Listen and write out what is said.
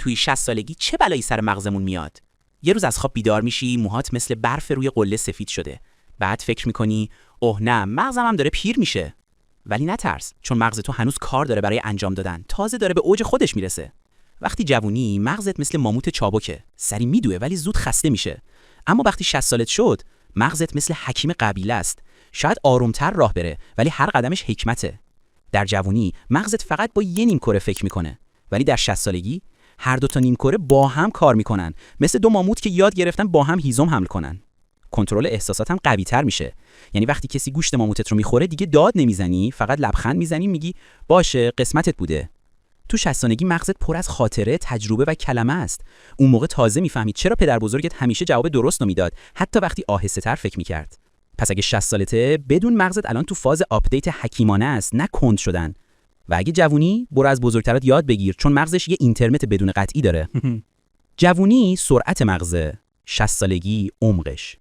توی 60 سالگی چه بلایی سر مغزمون میاد؟ یه روز از خواب بیدار میشی، موهات مثل برف روی قله سفید شده. بعد فکر میکنی اوه نه، مغزم هم داره پیر میشه. ولی نترس، چون مغز تو هنوز کار داره برای انجام دادن، تازه داره به اوج خودش میرسه. وقتی جوونی مغزت مثل ماموت چابکه، سری میدوه ولی زود خسته میشه. اما وقتی 60 سالت شد، مغزت مثل حکیم قبیله است. شاید آرومتر راه بره، ولی هر قدمش حکمته. در جوونی مغزت فقط با یه نیمکره فکر میکنه، ولی در 60 سالگی هر دو تا نیمکره با هم کار میکنن، مثل دو ماموت که یاد گرفتن با هم هیزم حمل کنن. کنترل احساسات هم قوی تر میشه. یعنی وقتی کسی گوشت ماموتت رو میخوره دیگه داد نمیزنی، فقط لبخند میزنی، میگی باشه قسمتت بوده. تو 60 سالگی مغزت پر از خاطره، تجربه و کلمه است. اون موقع تازه میفهمید چرا پدر بزرگت همیشه جواب درست رو میداد، حتی وقتی آهسته‌تر فکر میکرد. پس اگه 60 سالته، بدون مغزت الان تو فاز آپدیت حکیمانه است، نه کند شدن. و اگه جوونی، برو از بزرگترات یاد بگیر، چون مغزش یه اینترنت بدون قطعی داره. جوونی سرعت مغزه، 60 سالگی عمقش.